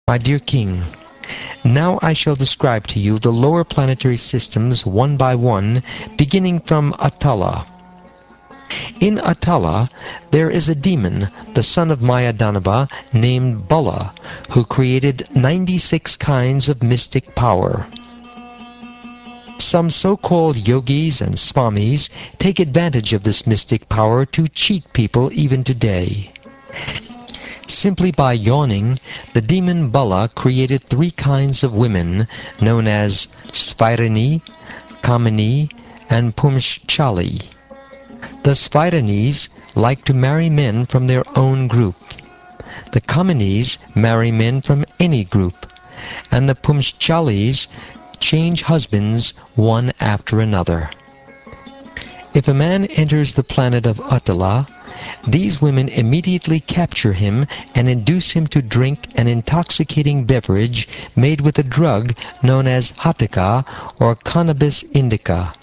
My dear king, now I shall describe to you the lower planetary systems one by one, beginning from Atala. In Atala, there is a demon, the son of Mayadanava, named Bala, who created 96 kinds of mystic power. Some so-called yogis and swamis take advantage of this mystic power to cheat people even today. Simply by yawning, the demon Bala created 3 kinds of women known as Svairani, Kamini, and Pumshchali. The Svairanis like to marry men from their own group. The Kaminis marry men from any group, and the Pumshchalis change husbands one after another. If a man enters the planet of Atala, these women immediately capture him and induce him to drink an intoxicating beverage made with a drug known as Hattika or Cannabis indica.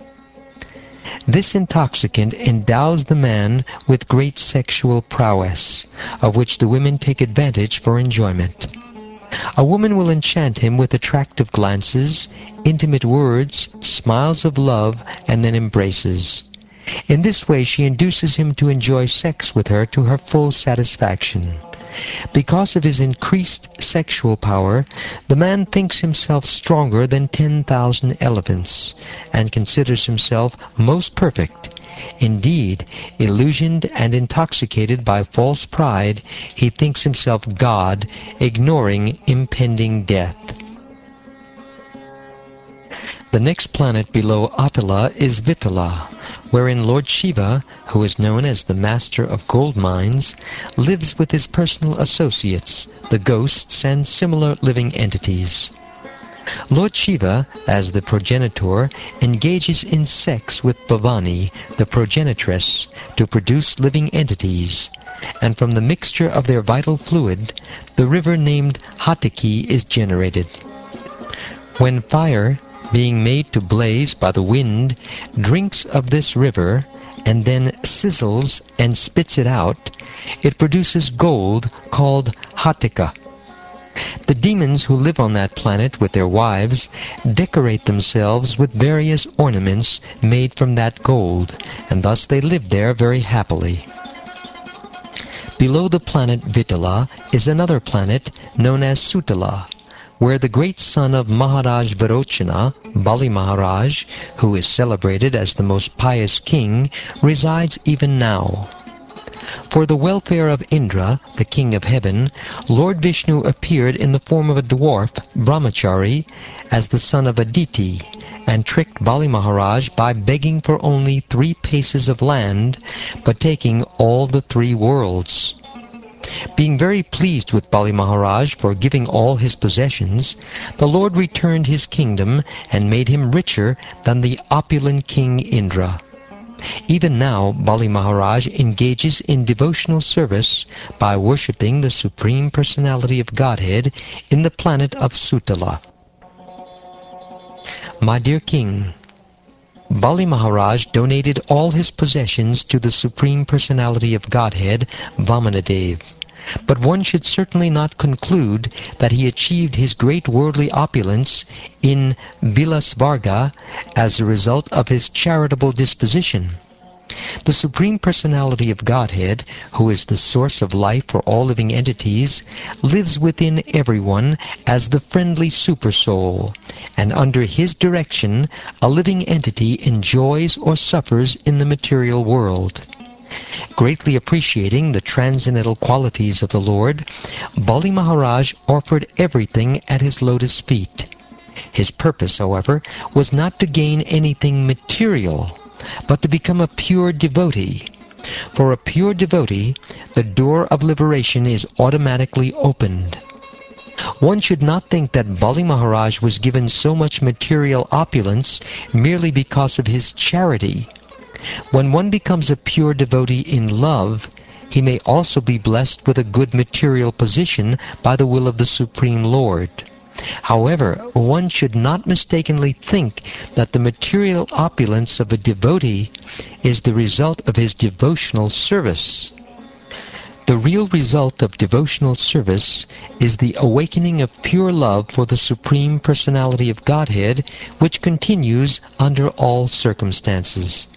This intoxicant endows the man with great sexual prowess, of which the women take advantage for enjoyment. A woman will enchant him with attractive glances, intimate words, smiles of love, and then embraces. In this way she induces him to enjoy sex with her to her full satisfaction. Because of his increased sexual power, the man thinks himself stronger than 10,000 elephants, and considers himself most perfect. Indeed, illusioned and intoxicated by false pride, he thinks himself God, ignoring impending death. The next planet below Atala is Vitala, wherein Lord Shiva, who is known as the Master of Gold Mines, lives with his personal associates, the ghosts and similar living entities. Lord Shiva, as the progenitor, engages in sex with Bhavani, the progenitress, to produce living entities, and from the mixture of their vital fluid, the river named Hattiki is generated. When fire, being made to blaze by the wind, drinks of this river, and then sizzles and spits it out, it produces gold called Hattika. The demons who live on that planet with their wives decorate themselves with various ornaments made from that gold, and thus they live there very happily. Below the planet Vitala is another planet known as Sutala, where the great son of Maharaj Virochana, Bali Maharaj, who is celebrated as the most pious king, resides even now. For the welfare of Indra, the king of heaven, Lord Vishnu appeared in the form of a dwarf, Brahmachari, as the son of Aditi, and tricked Bali Maharaj by begging for only 3 paces of land, but taking all the 3 worlds. Being very pleased with Bali Maharaj for giving all his possessions, the Lord returned his kingdom and made him richer than the opulent King Indra. Even now, Bali Maharaj engages in devotional service by worshipping the Supreme Personality of Godhead in the planet of Sutala. My dear King, Bali Maharaj donated all his possessions to the Supreme Personality of Godhead, Vamanadev. But one should certainly not conclude that he achieved his great worldly opulence in Vilasvarga as a result of his charitable disposition. The Supreme Personality of Godhead, who is the source of life for all living entities, lives within everyone as the friendly Supersoul, and under his direction a living entity enjoys or suffers in the material world. Greatly appreciating the transcendental qualities of the Lord, Bali Maharaj offered everything at his lotus feet. His purpose, however, was not to gain anything material, but to become a pure devotee. For a pure devotee, the door of liberation is automatically opened. One should not think that Bali Maharaj was given so much material opulence merely because of his charity. When one becomes a pure devotee in love, he may also be blessed with a good material position by the will of the Supreme Lord. However, one should not mistakenly think that the material opulence of a devotee is the result of his devotional service. The real result of devotional service is the awakening of pure love for the Supreme Personality of Godhead, which continues under all circumstances.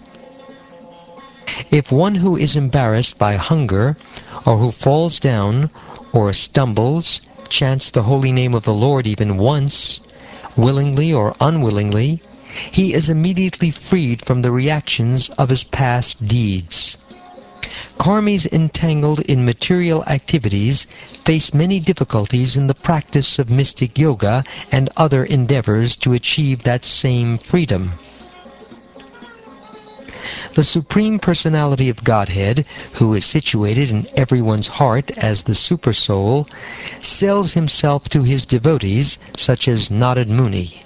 If one who is embarrassed by hunger, or who falls down, or stumbles, chants the holy name of the Lord even once, willingly or unwillingly, he is immediately freed from the reactions of his past deeds. Karmis entangled in material activities face many difficulties in the practice of mystic yoga and other endeavors to achieve that same freedom. The Supreme Personality of Godhead, who is situated in everyone's heart as the Supersoul, sells himself to his devotees, such as Narad Muni.